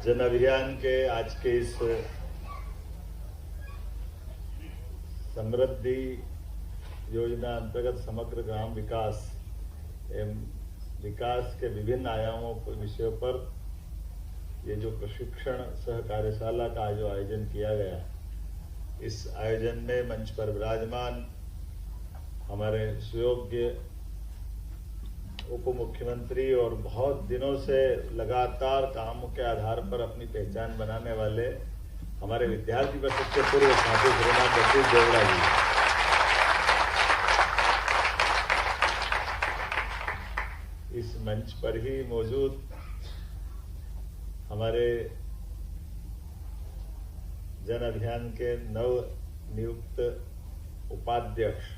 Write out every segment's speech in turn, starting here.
जन अभियान के आज के इस समृद्धि योजना अंतर्गत समग्र ग्राम विकास एवं विकास के विभिन्न आयामों पर विषयों पर ये जो प्रशिक्षण सह कार्यशाला का जो आयोजन किया गया, इस आयोजन में मंच पर विराजमान हमारे सुयोग्य उप मुख्यमंत्री और बहुत दिनों से लगातार कामों के आधार पर अपनी पहचान बनाने वाले हमारे विद्यार्थी परिषद के पूर्व साथी श्रीमान जगदीश देवड़ा जी, इस मंच पर ही मौजूद हमारे जन अभियान के नव नियुक्त उपाध्यक्ष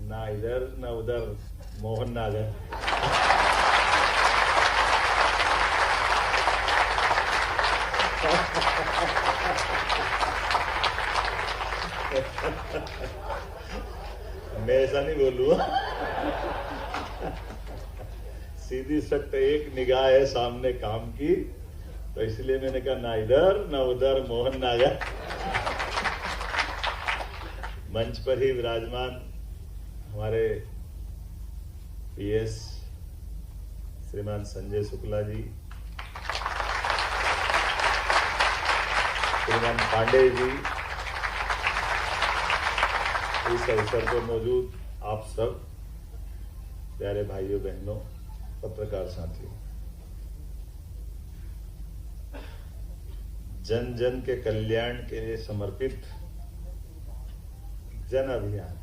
ना इधर न उधर मोहन नागर, मैं ऐसा नहीं बोलूंगा, सीधी सख्त एक निगाह है सामने काम की, तो इसलिए मैंने कहा ना इधर न उधर मोहन नागर। मंच पर ही विराजमान हमारे पीएस श्रीमान संजय शुक्ला जी, श्रीमान पांडे जी, इस अवसर पर मौजूद आप सब प्यारे भाइयों बहनों, पत्रकार साथियों, जन जन के कल्याण के लिए समर्पित जन अभियान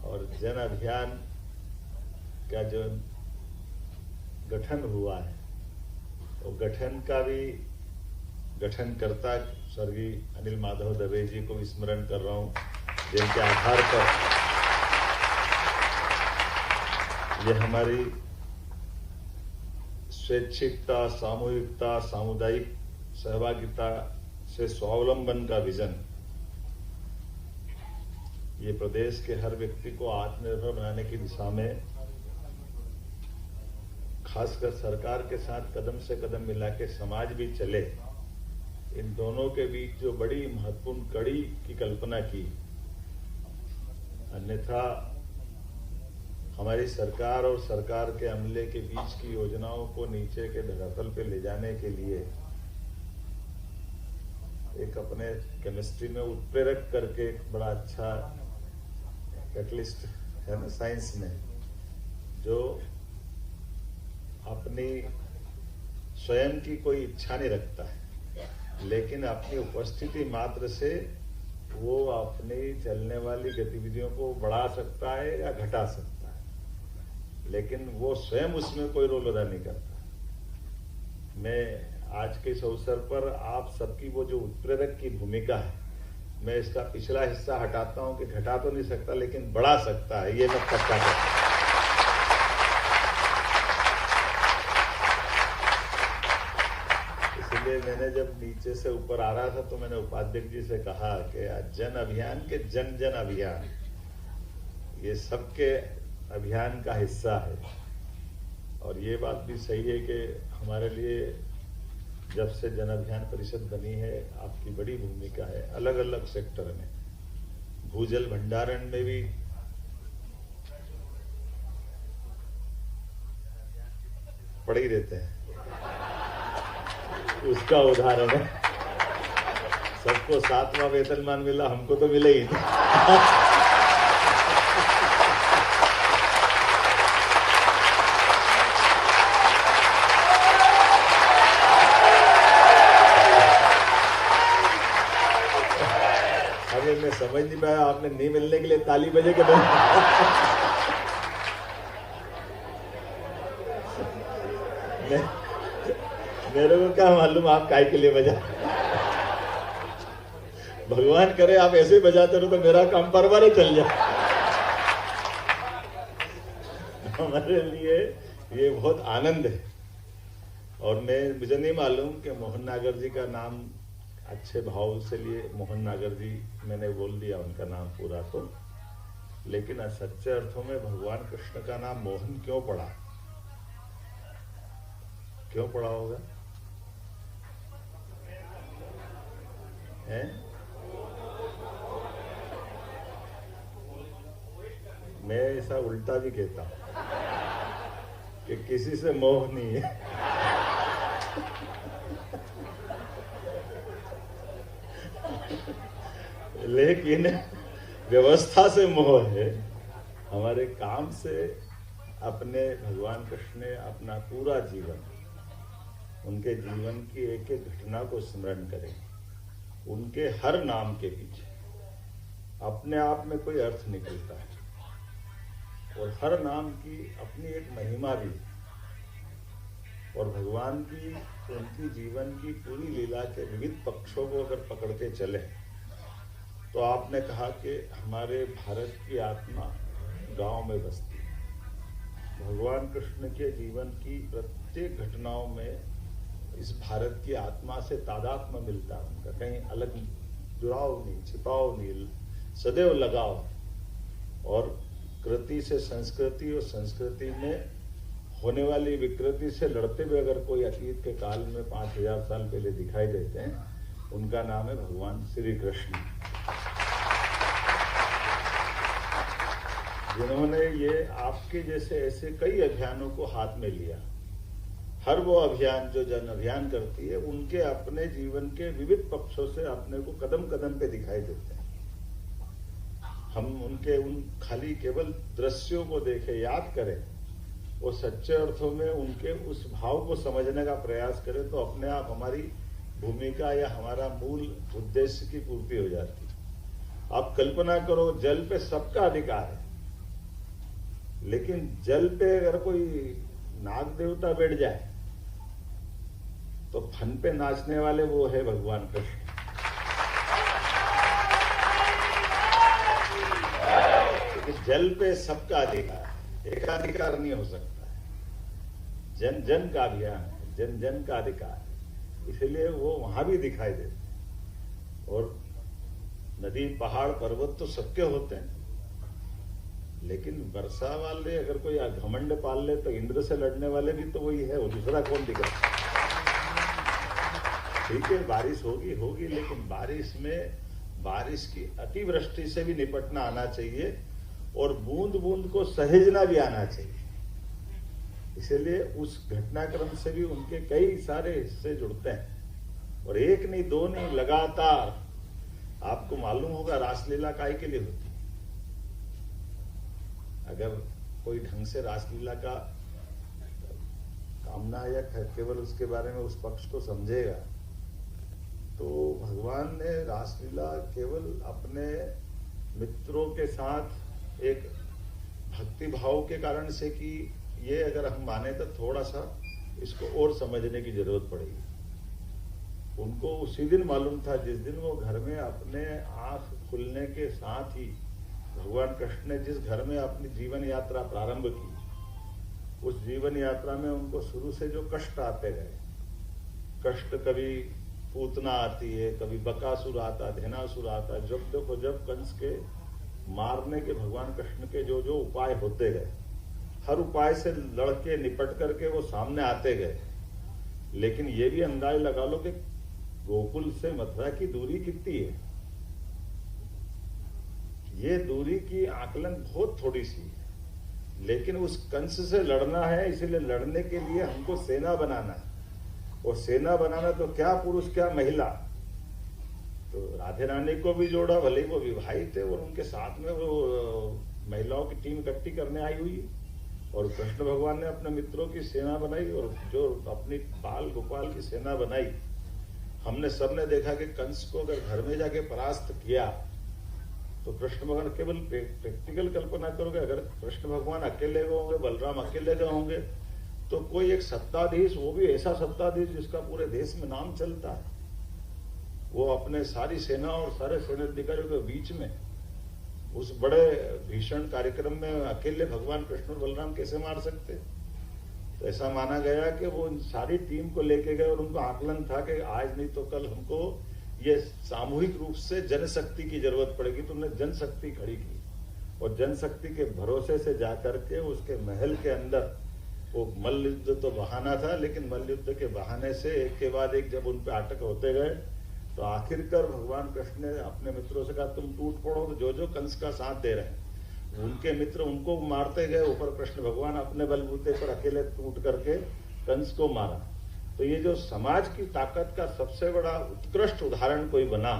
और जन अभियान का जो गठन हुआ है, तो गठन का भी गठनकर्ता स्वर्गीय अनिल माधव दवे जी को स्मरण कर रहा हूं, जिनके आधार पर यह हमारी स्वैच्छिकता, सामूहिकता, सामुदायिक सहभागिता से स्वावलंबन का विजन, ये प्रदेश के हर व्यक्ति को आत्मनिर्भर बनाने की दिशा में खासकर सरकार के साथ कदम से कदम मिला के समाज भी चले, इन दोनों के बीच जो बड़ी महत्वपूर्ण कड़ी की कल्पना की। अन्यथा हमारी सरकार और सरकार के अमले के बीच की योजनाओं को नीचे के धरातल पे ले जाने के लिए एक अपने केमिस्ट्री में उत्प्रेरक करके एक बड़ा अच्छा कैटलिस्ट है ना साइंस में, जो अपनी स्वयं की कोई इच्छा नहीं रखता है, लेकिन अपनी उपस्थिति मात्र से वो अपनी चलने वाली गतिविधियों को बढ़ा सकता है या घटा सकता है, लेकिन वो स्वयं उसमें कोई रोल अदा नहीं करता। मैं आज के इस अवसर पर आप सबकी वो जो उत्प्रेरक की भूमिका है, मैं इसका पिछला हिस्सा हटाता हूं कि घटा तो नहीं सकता लेकिन बढ़ा सकता है, ये मैं पक्का करता हूं। इसलिए मैंने जब नीचे से ऊपर आ रहा था तो मैंने उपाध्यक्ष जी से कहा कि जन अभियान के जन जन अभियान ये सबके अभियान का हिस्सा है, और ये बात भी सही है कि हमारे लिए जब से जन अभियान परिषद बनी है, आपकी बड़ी भूमिका है अलग अलग सेक्टर में, भूजल भंडारण में भी पड़े ही रहते हैं, उसका उदाहरण है। सबको 7वां वेतनमान मिला, हमको तो मिले ही नहीं। मैं समझ नहीं पाया, आपने नहीं मिलने के लिए ताली बजे के बाद मेरे को क्या मालूम आप काय के लिए बजा। भगवान करे आप ऐसे ही बजाते रहो तो मेरा काम परवाने चल जाए। हमारे लिए ये बहुत आनंद है, और मुझे नहीं मालूम कि मोहन नागर जी का नाम अच्छे भाव से लिए मोहन नागर जी मैंने बोल दिया उनका नाम पूरा, तो लेकिन सच्चे अर्थों में भगवान कृष्ण का नाम मोहन क्यों पड़ा? क्यों पड़ा होगा? हैं? मैं ऐसा उल्टा भी कहता हूं कि किसी से मोह नहीं है। लेकिन व्यवस्था से मोह है। हमारे काम से अपने भगवान कृष्ण ने अपना पूरा जीवन, उनके जीवन की एक एक घटना को स्मरण करें। उनके हर नाम के पीछे अपने आप में कोई अर्थ निकलता है और हर नाम की अपनी एक महिमा भी। और भगवान की उनकी जीवन की पूरी लीला के विविध पक्षों को अगर पकड़ के चले तो आपने कहा कि हमारे भारत की आत्मा गांव में बसती है। भगवान कृष्ण के जीवन की प्रत्येक घटनाओं में इस भारत की आत्मा से तादात्म्य मिलता है। उनका कहीं अलग जुड़ाव नहीं, छिपाव नहीं, सदैव लगाव। और कृति से संस्कृति और संस्कृति में होने वाली विकृति से लड़ते हुए अगर कोई अतीत के काल में 5000 साल पहले दिखाई देते हैं, उनका नाम है भगवान श्री कृष्ण, जिन्होंने ये आपके जैसे ऐसे कई अभियानों को हाथ में लिया। हर वो अभियान जो जन अभियान करती है, उनके अपने जीवन के विविध पक्षों से अपने को कदम कदम पे दिखाई देते हैं। हम उनके उन खाली केवल दृश्यों को देखें, याद करें और सच्चे अर्थों में उनके उस भाव को समझने का प्रयास करें तो अपने आप हमारी भूमिका या हमारा मूल उद्देश्य की पूर्ति हो जाती है। आप कल्पना करो, जल पे सबका अधिकार है, लेकिन जल पे अगर कोई नाग देवता बैठ जाए तो फन पे नाचने वाले वो है भगवान कृष्ण। जल पे सबका अधिकार, एकाधिकार नहीं हो सकता है। जन जन का अभियान है, जन जन का अधिकार है, इसलिए वो वहां भी दिखाई देते। और नदी पहाड़ पर्वत तो सबके होते हैं, लेकिन वर्षा वाले अगर कोई घमंड पाल ले तो इंद्र से लड़ने वाले भी तो वही है, वो दूसरा कौन दिखा? ठीक है, बारिश होगी, लेकिन बारिश में बारिश की अतिवृष्टि से भी निपटना आना चाहिए और बूंद बूंद को सहेजना भी आना चाहिए। इसलिए उस घटनाक्रम से भी उनके कई सारे हिस्से जुड़ते हैं और एक नहीं, दो नहीं, लगातार। आपको मालूम होगा रासलीला काहे के लिए होती है? अगर कोई ढंग से रासलीला का कामना या केवल उसके बारे में उस पक्ष को समझेगा तो भगवान ने रासलीला केवल अपने मित्रों के साथ एक भक्ति भाव के कारण से की, ये अगर हम माने तो थोड़ा सा इसको और समझने की जरूरत पड़ेगी। उनको उसी दिन मालूम था जिस दिन वो घर में अपने आंख खुलने के साथ ही भगवान कृष्ण ने जिस घर में अपनी जीवन यात्रा प्रारंभ की, उस जीवन यात्रा में उनको शुरू से जो कष्ट आते गए, कष्ट कभी पूतना आती है, कभी बकासुर आता, धेनासुर आता, जब देखो जब कंस के मारने के भगवान कृष्ण के जो जो उपाय होते गए, हर उपाय से लड़के निपट करके वो सामने आते गए। लेकिन ये भी अंदाज लगा लो कि गोकुल से मथुरा की दूरी कितनी है। ये दूरी की आकलन बहुत थोड़ी सी है, लेकिन उस कंस से लड़ना है, इसलिए लड़ने के लिए हमको सेना बनाना है। और सेना बनाना तो क्या पुरुष क्या महिला, तो राधे रानी को भी जोड़ा, भले वो विवाहित थे और उनके साथ में वो महिलाओं की टीम इकट्ठी करने आई हुई है। और कृष्ण भगवान ने अपने मित्रों की सेना बनाई और जो अपनी बाल गोपाल की सेना बनाई। हमने सबने देखा कि कंस को अगर घर में जाके परास्त किया तो कृष्ण भगवान, केवल प्रैक्टिकल कल्पना करोगे, अगर कृष्ण भगवान अकेले गए होंगे, बलराम अकेले गए होंगे, तो कोई एक सत्ताधीश, वो भी ऐसा सत्ताधीश जिसका पूरे देश में नाम चलता है, वो अपने सारी सेना और सारे सेनाधिकारियों के बीच में उस बड़े भीषण कार्यक्रम में अकेले भगवान कृष्ण और बलराम कैसे मार सकते? तो ऐसा माना गया कि वो सारी टीम को लेके गए और उनको आकलन था कि आज नहीं तो कल हमको ये सामूहिक रूप से जनशक्ति की जरूरत पड़ेगी। तुमने जनशक्ति खड़ी की और जनशक्ति के भरोसे से जाकर के उसके महल के अंदर वो मल्ल युद्ध तो बहाना था, लेकिन मल्ल युद्ध के बहाने से एक के बाद एक जब उन पे अटक होते गए तो आखिरकार भगवान कृष्ण ने अपने मित्रों से कहा तुम टूट पड़ो। तो जो जो कंस का साथ दे रहे हैं उनके मित्र उनको मारते गए, ऊपर कृष्ण भगवान अपने बलबूते पर अकेले टूट करके कंस को मारा। तो ये जो समाज की ताकत का सबसे बड़ा उत्कृष्ट उदाहरण कोई बना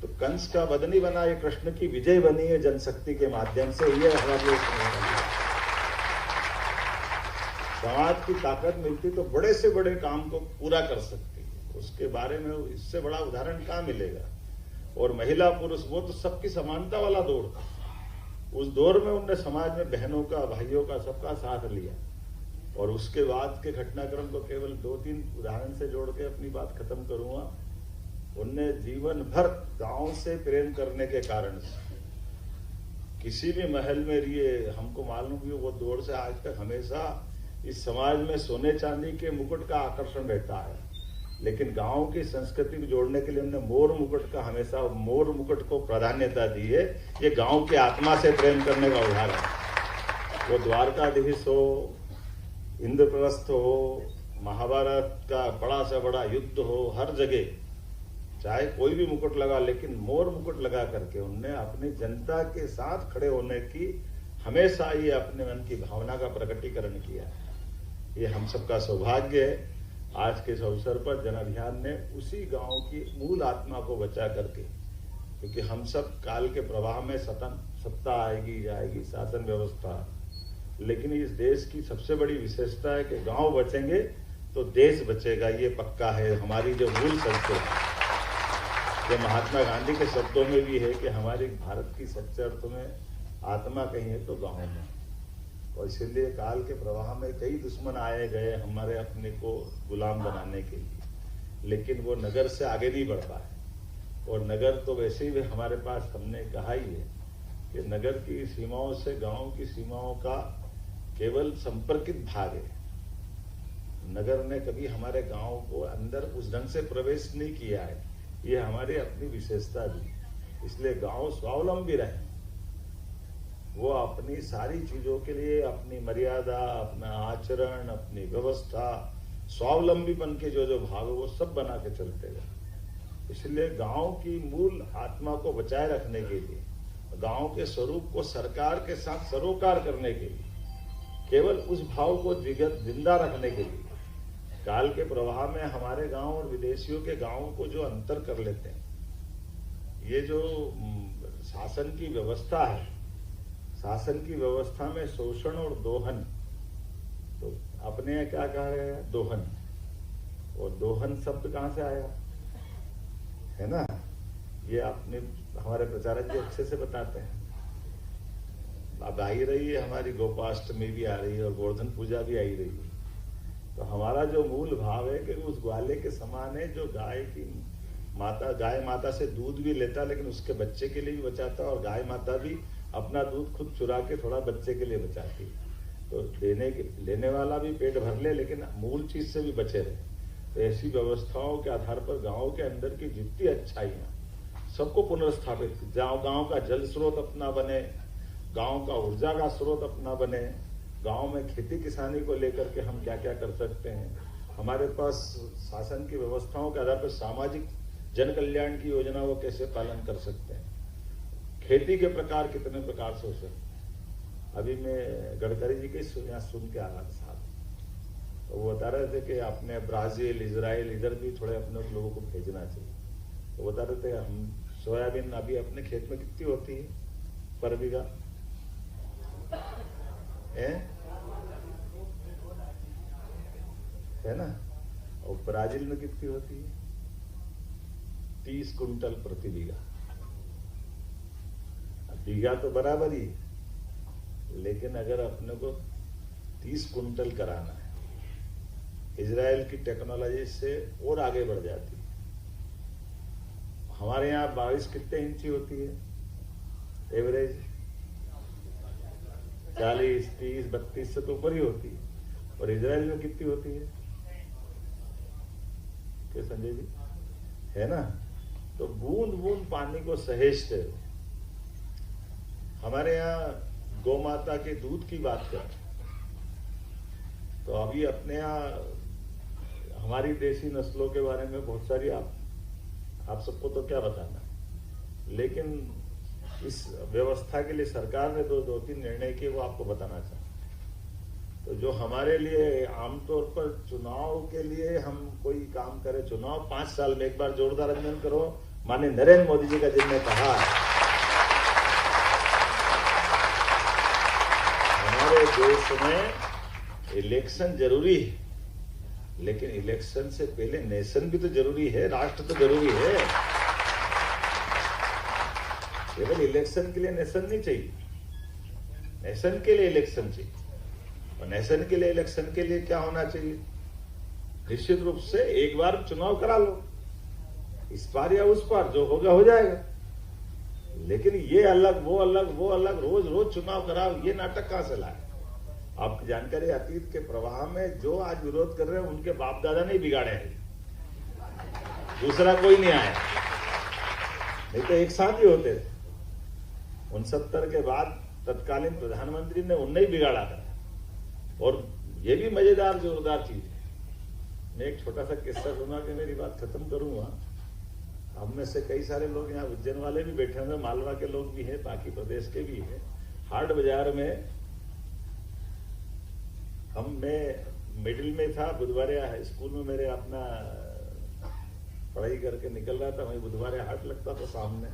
तो कंस का वध नहीं बना, ये कृष्ण की विजय बनी है जनशक्ति के माध्यम से। ये हमारे समाज की ताकत मिलती तो बड़े से बड़े काम को पूरा कर सकती है। उसके बारे में इससे बड़ा उदाहरण कहाँ मिलेगा। और महिला पुरुष वो तो सबकी समानता वाला दौर था। उस दौर में उनने समाज में बहनों का, भाइयों का, सबका साथ लिया। और उसके बाद के घटनाक्रम को केवल 2-3 उदाहरण से जोड़ के अपनी बात खत्म करूंगा। उनने जीवन भर गांव से प्रेम करने के कारण किसी भी महल में रहिए, हमको मालूम भी वो दौर से आज तक हमेशा इस समाज में सोने चांदी के मुकुट का आकर्षण रहता है, लेकिन गांव की संस्कृति को जोड़ने के लिए हमने मोर मुकुट का, हमेशा मोर मुकुट को प्राधान्यता दी है। ये गांव की आत्मा से प्रेम करने का उदाहरण है। वो द्वारकाधीश हो, इंद्रप्रस्थ हो, महाभारत का बड़ा से बड़ा युद्ध हो, हर जगह चाहे कोई भी मुकुट लगा, लेकिन मोर मुकुट लगा करके उनने अपनी जनता के साथ खड़े होने की हमेशा ये अपने मन की भावना का प्रकटीकरण किया। ये हम सबका सौभाग्य है। आज के इस अवसर पर जन अभियान ने उसी गांव की मूल आत्मा को बचा करके, क्योंकि हम सब काल के प्रवाह में सत्ता आएगी जाएगी, शासन व्यवस्था, लेकिन इस देश की सबसे बड़ी विशेषता है कि गांव बचेंगे तो देश बचेगा। ये पक्का है। हमारी जो मूल संस्कृति, जो महात्मा गांधी के शब्दों में भी है कि हमारे भारत की सच्चे अर्थ में आत्मा कहीं है तो गांव में। और इसलिए काल के प्रवाह में कई दुश्मन आए गए हमारे अपने को गुलाम बनाने के लिए, लेकिन वो नगर से आगे नहीं बढ़ पाए। और नगर तो वैसे ही हमारे पास, हमने कहा ही है कि नगर की सीमाओं से गांव की सीमाओं का केवल संपर्कित भाग है। नगर ने कभी हमारे गांव को अंदर उस ढंग से प्रवेश नहीं किया है। ये हमारी अपनी विशेषता भी। इसलिए गांव स्वावलंबी रहे, वो अपनी सारी चीजों के लिए अपनी मर्यादा, अपना आचरण, अपनी व्यवस्था, स्वावलंबीपन के जो जो भाग वो सब बना के चलते गए। इसलिए गांव की मूल आत्मा को बचाए रखने के लिए, गांव के स्वरूप को सरकार के साथ सरोकार करने के लिए, केवल उस भाव को जिंदा रखने के लिए काल के प्रवाह में हमारे गांव और विदेशियों के गांवों को जो अंतर कर लेते हैं, ये जो शासन की व्यवस्था है, शासन की व्यवस्था में शोषण और दोहन, तो अपने यहाँ क्या कहा गया है? दोहन। और दोहन शब्द कहाँ से आया है ना? ये अपने हमारे प्रचारक जी अच्छे से बताते हैं। अब आ ही रही है, हमारी गोपाष्टमी भी आ रही है और गोवर्धन पूजा भी आ ही रही है। तो हमारा जो मूल भाव है कि उस ग्वाले के समान है जो गाय माता से दूध भी लेता, लेकिन उसके बच्चे के लिए भी बचाता, और गाय माता भी अपना दूध खुद चुरा के थोड़ा बच्चे के लिए बचाती। तो लेने वाला भी पेट भर ले, लेकिन मूल चीज से भी बचे रहे। तो ऐसी व्यवस्थाओं के आधार पर गांव के अंदर की जितनी अच्छाइयां सबको पुनर्स्थापित, गांव का जल स्रोत अपना बने, गांव का ऊर्जा का स्रोत अपना बने, गांव में खेती किसानी को लेकर के हम क्या क्या कर सकते हैं, हमारे पास शासन की व्यवस्थाओं के आधार पर सामाजिक जन कल्याण की योजना वो कैसे पालन कर सकते हैं, खेती के प्रकार कितने प्रकार से हो सकते। अभी मैं गडकरी जी के सुन के आ रहा था साहब, तो वो बता रहे थे कि अपने ब्राजील, इजराइल, इधर भी थोड़े अपने लोगों को भेजना चाहिए। तो बता रहे थे हम सोयाबीन अभी अपने खेत में कितनी होती है पर बीघा है ना, और ब्राजील में कितनी होती है? 30 कुंटल प्रति बीघा। बीघा तो बराबर ही, लेकिन अगर अपने को 30 कुंटल कराना है, इजराइल की टेक्नोलॉजी से और आगे बढ़ जाती है। हमारे यहाँ 22 कितने इंची होती है एवरेज? 40, 30, 32 से तो ऊपर ही होती है। और इजराइल में कितनी होती है क्या संजय जी? है ना? तो बूंद बूंद पानी को सहेजते हुए हमारे यहाँ गौ माता के दूध की बात करें तो अभी अपने यहाँ हमारी देसी नस्लों के बारे में बहुत सारी आप सबको तो क्या बताना, लेकिन इस व्यवस्था के लिए सरकार ने दो तीन निर्णय किए, वो आपको बताना चाहता। तो जो हमारे लिए आमतौर पर चुनाव के लिए हम कोई काम करें, चुनाव 5 साल में एक बार, जोरदार अभिनंदन करो माननीय नरेंद्र मोदी जी का, जिनने कहा हमारे देश में इलेक्शन जरूरी है, लेकिन इलेक्शन से पहले नेशन भी तो जरूरी है, राष्ट्र तो जरूरी है। केवल इलेक्शन के लिए नेशन नहीं चाहिए, नेशन के लिए इलेक्शन चाहिए। और नेशन के लिए इलेक्शन के लिए क्या होना चाहिए? निश्चित रूप से एक बार चुनाव करा लो, इस पार या उस पार, जो होगा हो जाएगा। लेकिन ये अलग वो अलग वो अलग, रोज रोज चुनाव कराओ, ये नाटक कहां से लाए? आपकी जानकारी, अतीत के प्रवाह में जो आज विरोध कर रहे हैं उनके बाप दादा नहीं बिगाड़े हैं, दूसरा कोई नहीं आया, नहीं तो एक साथ ही होते थे। 69 के बाद तत्कालीन प्रधानमंत्री ने उन्हें ही बिगाड़ा था। और ये भी मजेदार जोरदार चीज है। मैं एक छोटा सा किस्सा सुना के मेरी बात खत्म करूंगा। हम में से कई सारे लोग यहाँ उज्जैन वाले भी बैठे हुए, मालवा के लोग भी हैं, बाकी प्रदेश के भी हैं। हाट बाजार में मैं मिडिल में था, बुधवारे स्कूल में मेरे अपना पढ़ाई करके निकल रहा था, वहीं बुधवारे हाट लगता था सामने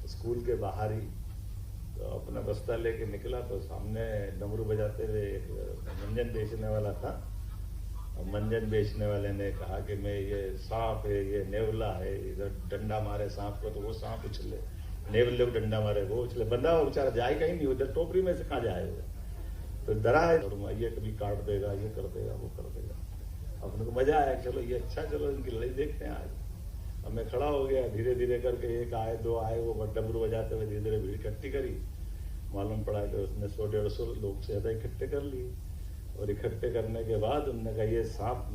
स्कूल के बाहर ही। तो अपना बस्ता लेके निकला तो सामने डमरू बजाते हुए एक मंजन बेचने वाला था। और मंजन बेचने वाले ने कहा कि मैं ये सांप है, ये नेवला है, इधर डंडा मारे सांप को तो वो सांप उछले, नेवले को डंडा मारे वो उछले। बंदा वो बेचारा जाए कहीं नहीं, उधर टोकरी में से कहाँ जाएगा? तो डरा है, ये कभी काट देगा, ये कर देगा, वो कर देगा। अपने को मजा आया, चलो ये अच्छा, चलो इनकी लड़ाई देखते हैं आज। अब मैं खड़ा हो गया, धीरे धीरे करके एक आए, दो आए, वो डमरू बजाते हुए धीरे धीरे भीड़ इकट्ठी करी। मालूम पड़ा कि उसने 100-150 लोग से ज्यादा इकट्ठे कर लिए। और इकट्ठे करने के बाद उन्होंने कहा ये सांप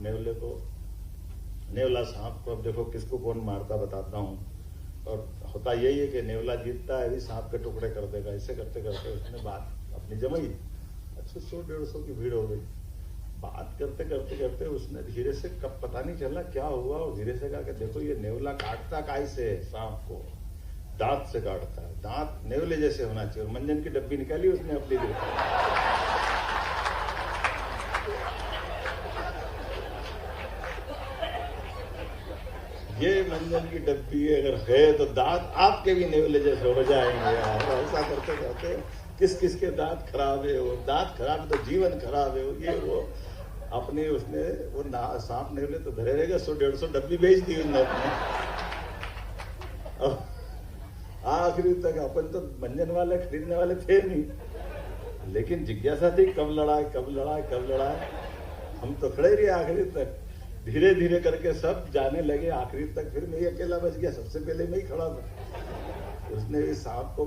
नेवला सांप को अब देखो किसको कौन मारता बताता हूँ। और होता यही है कि नेवला जीतता है, सांप के टुकड़े कर देगा। ऐसे करते करते उसने बात अपनी जमाई। अच्छा 100-150 की भीड़ हो गई। बात करते करते करते उसने धीरे से, कब पता नहीं चला क्या हुआ, और धीरे से कहा कि देखो ये नेवला काटता काय से है? सांप को दांत से काटता है, दांत नेवले जैसे होना चाहिए। और मंजन की डब्बी निकाली उसने अपनी दिल। ये मंजन की डब्बी अगर है तो दांत आपके भी नेवले जैसे हो जाएंगे यार। ऐसा करते करते किस किस के दांत खराब है, वो दांत खराब तो जीवन खराब है। ये वो अपने उसने वो सांप नेवले तो धरे रहेगा, 100-150 डब्बी बेच दी उसने अपने। अब आखिरी तक अपन तो मंजन वाले खरीदने वाले थे नहीं, लेकिन जिज्ञासा थी कब लड़ाए कब लड़ाए कब लड़ाए। हम तो खड़े रहे आखिरी तक। धीरे धीरे करके सब जाने लगे, आखिरी तक फिर मैं ही अकेला बच गया। सबसे पहले मैं ही खड़ा था। उसने भी सांप को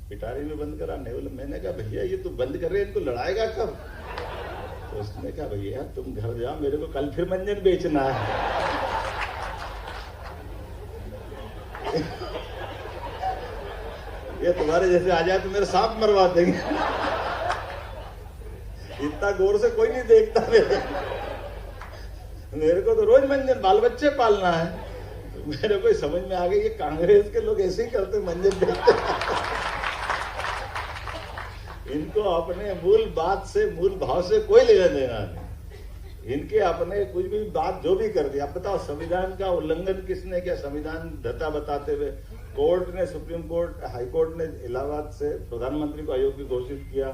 पिटारी में बंद करा, नेवले। मैंने कहा भैया ये तो बंद कर रहे, इनको लड़ाएगा कब? तो उसने कहा भैया तुम घर जाओ, मेरे को कल फिर मंजन बेचना है। ये तुम्हारे जैसे आ जाए तो मेरे सांप मरवा देंगे। इतना गौर से कोई नहीं देखता मेरे को तो रोज मंजन, बाल बच्चे पालना है। तो मेरे को समझ में आ गई ये कांग्रेस के लोग ऐसे ही करते, मंजन बेचते। इनको अपने मूल बात से, मूल भाव से कोई लेना देना नहीं। इनके अपने कुछ भी बात जो भी कर दी। आप बताओ संविधान का उल्लंघन किसने किया? संविधान धता बताते हुए कोर्ट ने, सुप्रीम कोर्ट, हाई कोर्ट ने इलाहाबाद से प्रधानमंत्री को अयोग्य घोषित किया।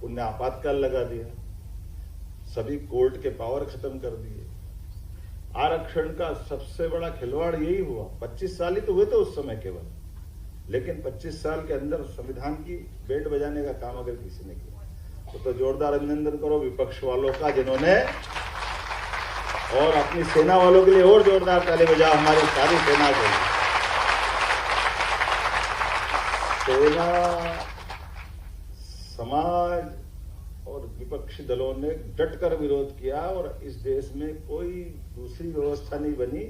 उनने आपातकाल लगा दिया, सभी कोर्ट के पावर खत्म कर दिए। आरक्षण का सबसे बड़ा खिलवाड़ यही हुआ। 25 साल ही तो हुए थे उस समय केवल, लेकिन 25 साल के अंदर संविधान की बेट बजाने का काम अगर किसी ने किया तो जोरदार अभिनंदन करो विपक्ष वालों का, जिन्होंने, और अपनी सेना वालों के लिए और जोरदार ताली बजाओ, हमारी सारी सेना के लिए। सेना, समाज और विपक्षी दलों ने डटकर विरोध किया, और इस देश में कोई दूसरी व्यवस्था नहीं बनी।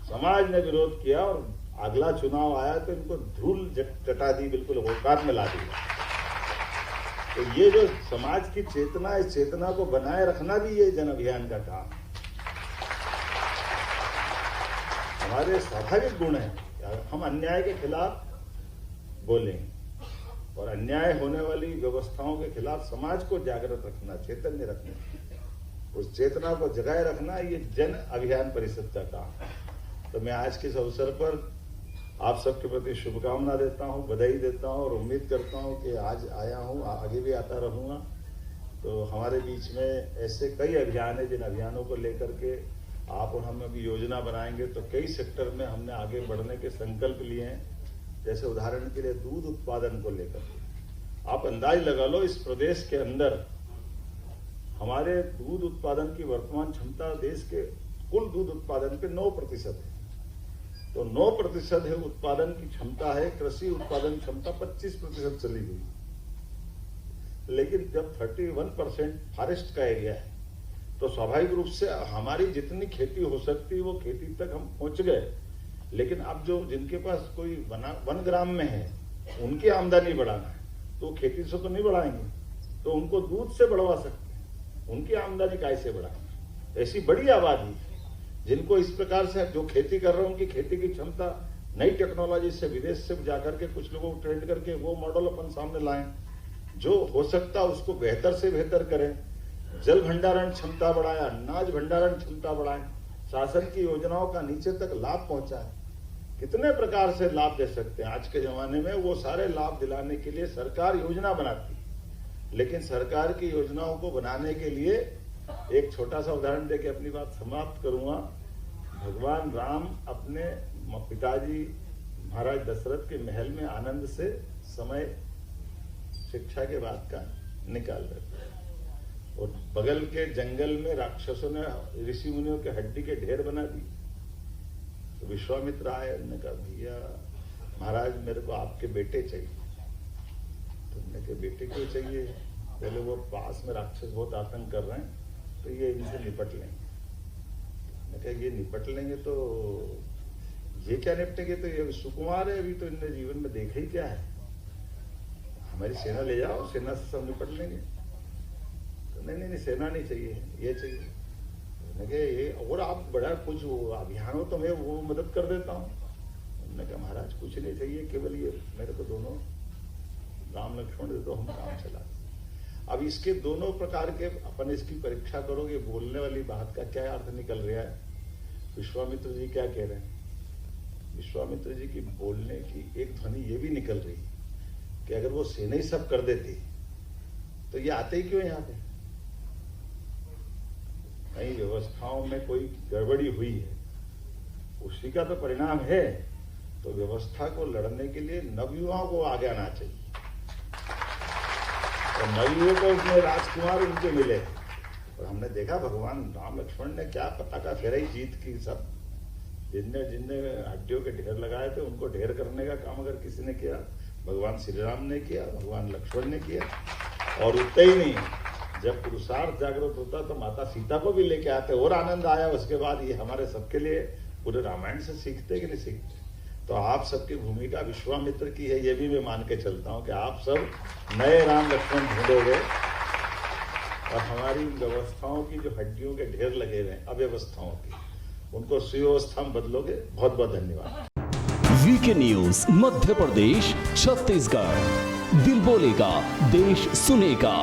समाज ने विरोध किया, और अगला चुनाव आया तो इनको धूल चटा दी, बिल्कुल औकात में ला दी। तो ये जो समाज की चेतना है, इस चेतना को बनाए रखना भी ये जन अभियान का काम है। हमारे स्वाभाविक गुण है, हम अन्याय के खिलाफ बोलें और अन्याय होने वाली व्यवस्थाओं के खिलाफ समाज को जागृत रखना, चैतन्य रखना, उस चेतना को जगाए रखना, ये जन अभियान परिषद का काम है। तो मैं आज के इस अवसर पर आप सबके प्रति शुभकामना देता हूं, बधाई देता हूं और उम्मीद करता हूं कि आज आया हूं, आगे भी आता रहूंगा। तो हमारे बीच में ऐसे कई अभियान है जिन अभियानों को लेकर के आप और हम अभी योजना बनाएंगे। तो कई सेक्टर में हमने आगे बढ़ने के संकल्प लिए हैं। जैसे उदाहरण के लिए दूध उत्पादन को लेकर आप अंदाज लगा लो, इस प्रदेश के अंदर हमारे दूध उत्पादन की वर्तमान क्षमता देश के कुल दूध उत्पादन पे 9% है। तो 9% है उत्पादन की क्षमता है। कृषि उत्पादन क्षमता 25% चली गई। लेकिन जब 31% फॉरेस्ट का एरिया है तो स्वाभाविक रूप से हमारी जितनी खेती हो सकती है वो खेती तक हम पहुंच गए। लेकिन अब जो जिनके पास कोई वन ग्राम में है उनकी आमदनी बढ़ाना है तो खेती से तो नहीं बढ़ाएंगे, तो उनको दूध से बढ़वा सकते हैं। उनकी आमदनी कैसे बढ़ाएंगे? ऐसी बड़ी आबादी जिनको इस प्रकार से जो खेती कर रहे हैं उनकी खेती की क्षमता नई टेक्नोलॉजी से विदेश से जाकर के कुछ लोगों को ट्रेंड करके वो मॉडल अपन सामने लाएं, जो हो सकता उसको बेहतर से बेहतर करें। जल भंडारण क्षमता बढ़ाएं, अनाज भंडारण क्षमता बढ़ाएं, शासन की योजनाओं का नीचे तक लाभ पहुंचाएं। कितने प्रकार से लाभ दे सकते हैं। आज के जमाने में वो सारे लाभ दिलाने के लिए सरकार योजना बनाती है, लेकिन सरकार की योजनाओं को बनाने के लिए एक छोटा सा उदाहरण देके अपनी बात समाप्त करूंगा। भगवान राम अपने पिताजी महाराज दशरथ के महल में आनंद से समय शिक्षा के बाद का निकाल रहे थे और बगल के जंगल में राक्षसों ने ऋषि मुनियों के हड्डी के ढेर बना दी। तो विश्वामित्र आए, उन्होंने कहा भैया महाराज मेरे को आपके बेटे चाहिए। तो उन्होंने कहा बेटे क्यों चाहिए? पहले वो पास में राक्षस बहुत आतंक कर रहे हैं तो ये इनसे निपट लेंगे। मैं कहा ये निपट लेंगे तो ये क्या निपटेंगे? तो ये सुकुमार है, अभी तो इनने जीवन में देखा ही क्या है। हमारी सेना ले जाओ, सेना से सब निपट लेंगे। तो नहीं सेना नहीं चाहिए, ये चाहिए। मैंने कहा ये और आप बड़ा कुछ अभियान हो तो मैं वो मदद कर देता हूँ। उन्होंने कहा महाराज कुछ नहीं चाहिए, केवल ये मेरे को दोनों राम लक्ष्मण दे दो, हम काम चला। अब इसके दोनों प्रकार के अपन इसकी परीक्षा करोगे, बोलने वाली बात का क्या अर्थ निकल रहा है। विश्वामित्र जी क्या कह रहे हैं? विश्वामित्र जी की बोलने की एक ध्वनि ये भी निकल रही कि अगर वो सेना ही सब कर देती तो ये आते ही क्यों यहाँ पे? नई व्यवस्थाओं में कोई गड़बड़ी हुई है, उसी का तो परिणाम है। तो व्यवस्था को लड़ने के लिए नवयुवाओं को आगे आना चाहिए। तो नवयुवकों को उसमें राजकुमार उनके मिले और हमने देखा भगवान राम लक्ष्मण ने क्या पताका फेराई जीत की। सब जिनने जिनने हड्डियों के ढेर लगाए थे उनको ढेर करने का काम अगर किसी ने किया, भगवान श्री राम ने किया, भगवान लक्ष्मण ने किया। और उतना ही नहीं, जब पुरुषार्थ जागृत होता तो माता सीता को भी लेके आते और आनंद आया। उसके बाद ये हमारे सबके लिए पूरे रामायण से सीखते कि नहीं सीखते? तो आप सबकी भूमिका विश्वामित्र की है, ये भी मैं मान के चलता हूं कि आप सब नए राम लक्ष्मण ढूंढोगे और हमारी व्यवस्थाओं की जो हड्डियों के ढेर लगे हुए हैं अव्यवस्थाओं की, उनको सुव्यवस्था में बदलोगे। बहुत बहुत धन्यवाद। वीके न्यूज मध्य प्रदेश छत्तीसगढ़, दिल बोलेगा देश सुनेगा।